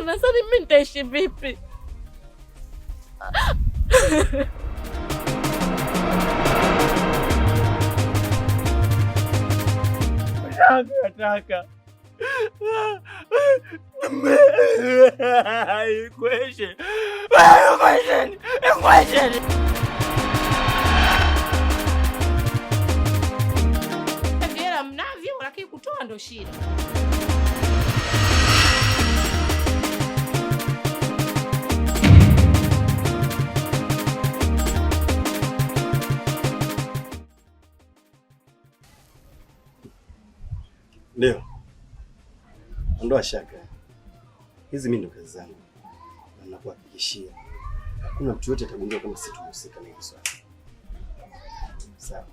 Sasa mimi nitaishi vipi? Nataka equation. Hela mnavyo, lakini kutoa ndo shida. Ndio. Ondoa shaka. Hizi mimi ndo kazi zangu. Na nakuhakikishia hakuna mtu yote atagundua kama sisi tumehusika na hili swala. Sawa.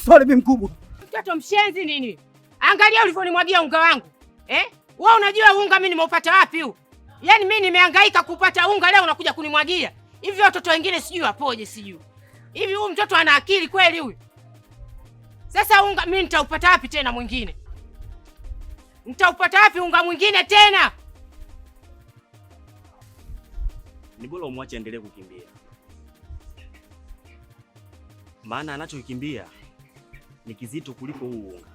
Swali bi mkubwa. Mtoto mshenzi nini? Angalia ulivyonimwagia unga wangu. Wewe unajua unga mimi nimeupata wapi huu? Yaani mimi nimehangaika kupata unga leo unakuja kunimwagia. Hivi watoto wengine sijui wapoje sijui. Hivi huyu mtoto ana akili kweli huyu? Sasa unga mimi nitaupata wapi tena mwingine? Nitaupata wapi unga mwingine tena? Ni bora umwache endelee kukimbia. Maana anachokimbia ni kizito kuliko huu unga.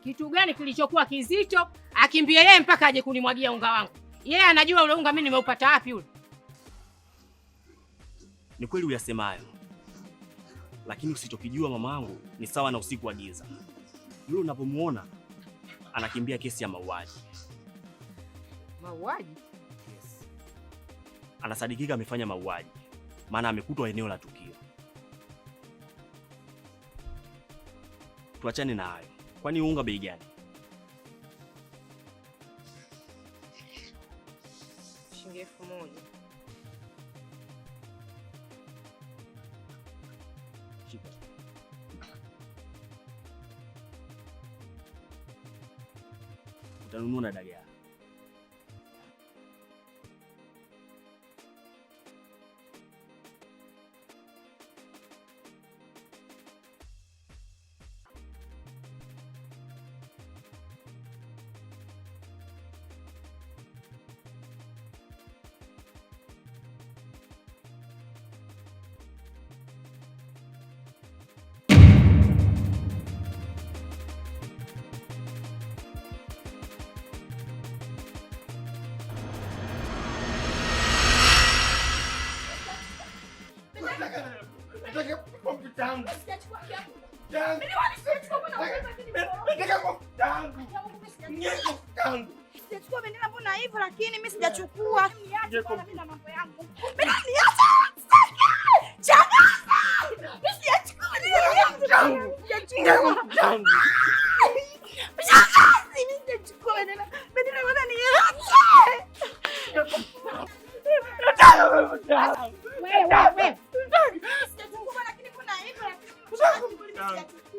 Kitu gani kilichokuwa kizito? Akimbie yeye mpaka aje kunimwagia unga wangu. Yeye anajua ule unga mimi nimeupata wapi ule. Ni kweli uyasemayo. Lakini usichokijua mamangu ni sawa na usiku wa giza. Yule unapomuona anakimbia kesi ya mauaji. Mauaji? Yes. Anasadikika amefanya mauaji. Maana amekutwa eneo la tukio. Tuachane na hayo. Kwani unga bei gani? Shilingi 1000. Shika. Utanunua na dagaa. Nataka kompyuta yangu. Sijachukua kiapo. Mimi sijachukua bwana. nataka kompyuta yangu. Sijachukua bendera mbona hivyo lakini mimi sijachukua. Niache bwana mimi na mambo yangu. Mimi niache. Shangazi. Mimi sijachukua bendera yangu. Sijachukua. Shangazi mimi sijachukua bendera. Bendera bwana niache. Wewe. Sijachukua lakini mbona hivyo lakini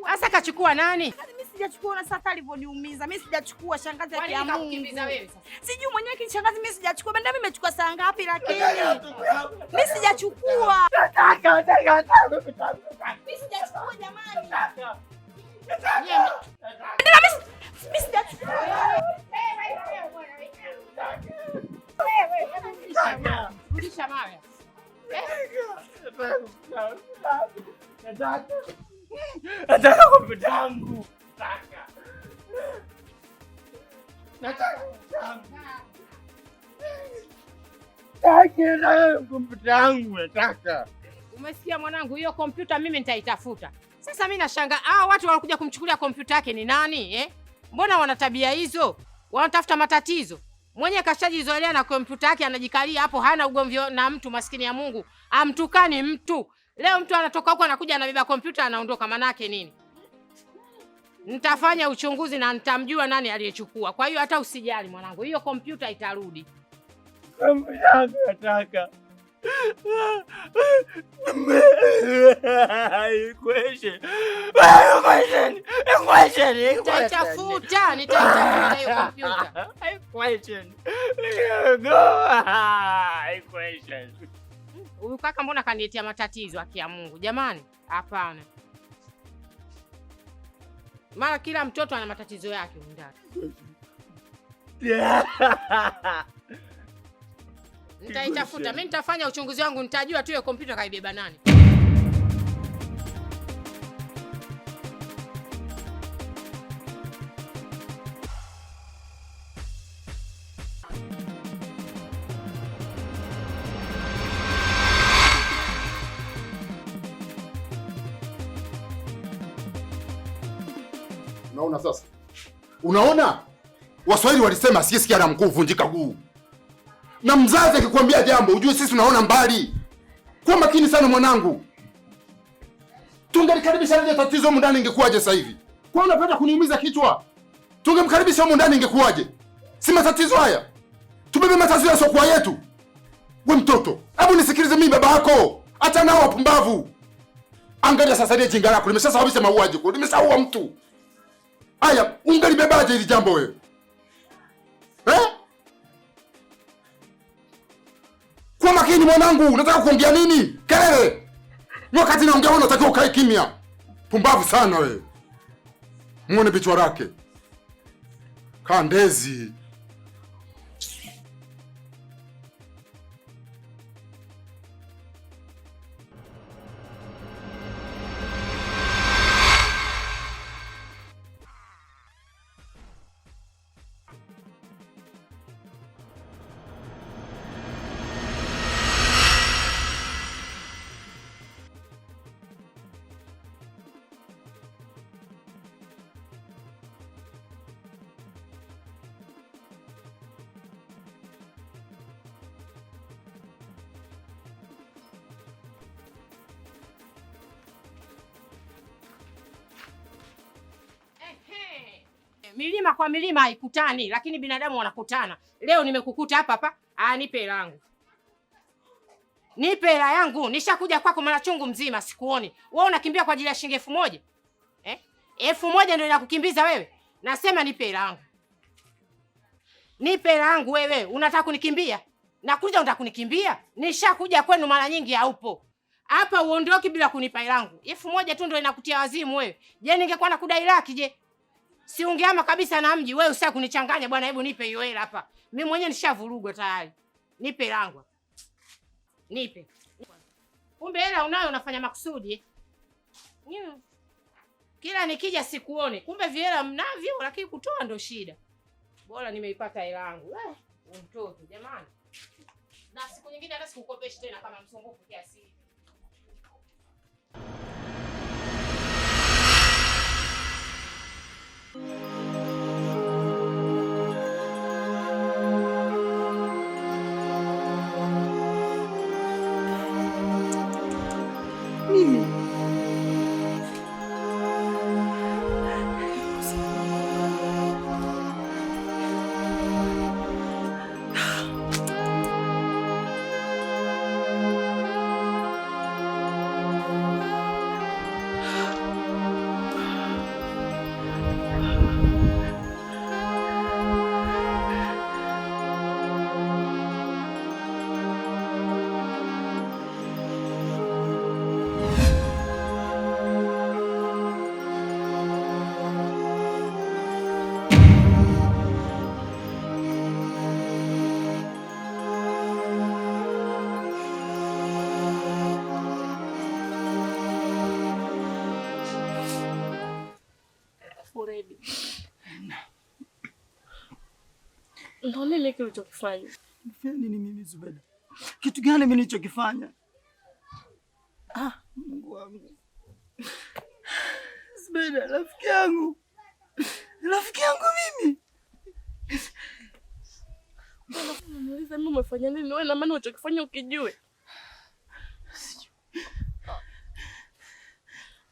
Asa kachukua nani? mimi sijachukua na sasa alivyoniumiza. Mimi sijachukua shangazi yake ya Mungu. Wewe sasa. Sijui mwenyewe kishangazi mimi sijachukua. Benda mimi nimechukua saa ngapi lakini mimi sijachukua. Mimi sijachukua jamani. Bendera mimi sijachukua. Rudisha mawe. Nataka kompyuta yangu. Nataka kompyuta yangu. Nataka. Umesikia mwanangu, hiyo kompyuta mimi nitaitafuta. Sasa mimi nashangaa hao watu wanakuja kumchukulia kompyuta yake ni nani eh? Mbona wana tabia hizo? Wanatafuta matatizo. Mwenye kashajizoelea na kompyuta yake anajikalia hapo, hana ugomvi na mtu, maskini ya Mungu. Amtukani mtu. Leo mtu anatoka huko anakuja anabeba kompyuta anaondoka, manake nini? Nitafanya uchunguzi na nitamjua nani aliyechukua. Kwa hiyo hata usijali mwanangu, hiyo kompyuta itarudi. Nataka. Nitaitafuta hiyo kompyuta. Huyu kaka mbona kaniletea matatizo haki ya Mungu? Jamani, hapana. Mara kila mtoto ana matatizo yake ndani. Nitaitafuta. Mimi nitafanya uchunguzi wangu, nitajua tu hiyo kompyuta kaibeba nani. Unaona sasa? Unaona? Waswahili walisema asiyesikia la mkuu vunjika guu. Na mzazi akikwambia jambo, ujue sisi tunaona mbali. Kuwa makini sana mwanangu. Tungelikaribisha ile tatizo huko ndani ingekuwaje sasa hivi? Kwa unapenda kuniumiza kichwa? Tungemkaribisha huko ndani ingekuwaje? Si matatizo haya. Tubebe matatizo ya sokwa yetu. Wewe mtoto, hebu nisikilize mimi baba yako. Hata nao wapumbavu. Angalia sasa ile jinga lako limeshasababisha mauaji kwa. Limeshaua mtu. Haya, ungelibebaje hili jambo wewe? Kwa makini mwanangu, unataka kuongea nini? Kelele. Wakati naongea wewe unatakiwa ukae kimya. Pumbavu sana wewe. Muone bichwa lake. Kandezi. Milima kwa milima haikutani, lakini binadamu wanakutana. Leo nimekukuta hapa hapa. Nipe hela yangu. Nipe hela yangu. Nishakuja kwako mara chungu mzima sikuoni. Wewe unakimbia kwa ajili ya shilingi 1000? 1000 ndio inakukimbiza wewe? Nasema nipe hela yangu. Nipe hela yangu wewe. Unataka kunikimbia? Nakuja unataka kunikimbia? Nishakuja kwenu mara nyingi haupo. Hapa uondoki bila kunipa hela yangu. 1000 tu ndio inakutia wazimu wewe. Je, ningekuwa nakudai laki je? Si ungeama kabisa na mji wewe, usitaki kunichanganya bwana. Hebu nipe hiyo hela hapa. Mimi mwenyewe nishavurugwa tayari. Nipe langu. Nipe. Kumbe hela unayo unafanya makusudi. Kila nikija sikuone. Kumbe vihela mnavyo lakini kutoa ndo shida. Bora nimeipata hela yangu. Mtoto jamani. Na siku nyingine hata sikukopeshi tena kama msumbufu kiasi. Ndio nini kile ulichokifanya? Nifanye nini mimi Zubeda? Kitu gani mimi nilichokifanya? Mungu wangu. Zubeda, rafiki yangu. Rafiki yangu mimi. Unaniuliza mimi umefanya nini? Wewe na maana ulichokifanya ukijue?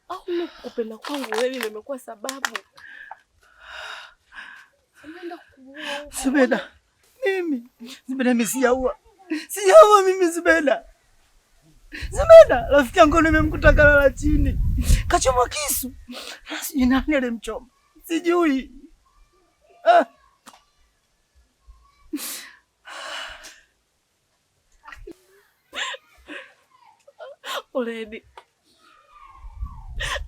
Au mimi kupenda kwangu wewe ndio imekuwa sababu? Unaenda kuua. Zubeda, mimi sijaua. Sijaua mimi Zubeda. Zubeda, rafiki yangu nimemkuta kalala chini. Kachoma kisu. Sijui nani alimchoma. Sijui. Already.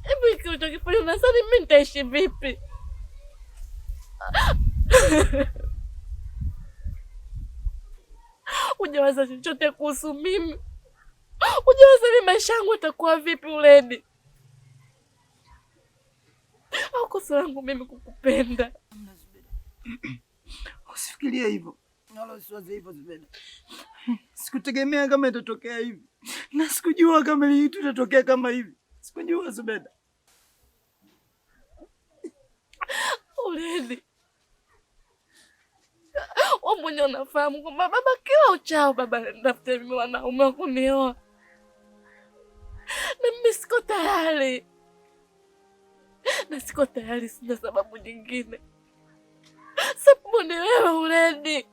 Hebu kile ulichokifanya unasani mimi nitaishi vipi? Hujawaza chochote kuhusu mimi? Hujawaza mimi maisha yangu yatakuwa vipi Uledi? Au kosa langu mimi kukupenda? Usifikirie hivyo. Wala usiwaze hivyo Zubeda. Sikutegemea kama itatokea hivi. Na sikujua kama hili itatokea kama hivi. Sikujua Zubeda. Uledi. Wewe mwenyewe unafahamu kwamba baba kila uchao baba anatafuta mimi wanaume wa kunioa. Na mimi siko tayari. Na siko tayari, sina sababu nyingine. Sababu ni wewe Uledi.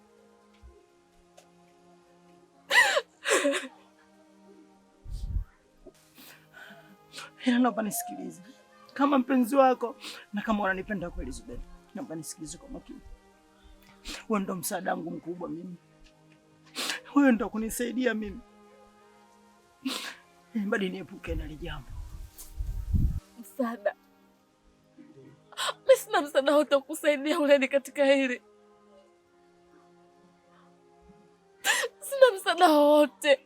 Naomba nisikilize. Kama mpenzi wako na kama unanipenda kweli Zubeda, naomba nisikilize kwa makini. Wewe ndo msaada wangu mkubwa mimi. Wewe ndo kunisaidia mimi. Mbali niepuke na jambo. Msaada? Mimi sina msaada wote kukusaidia Uledi katika hili. Sina msaada wote.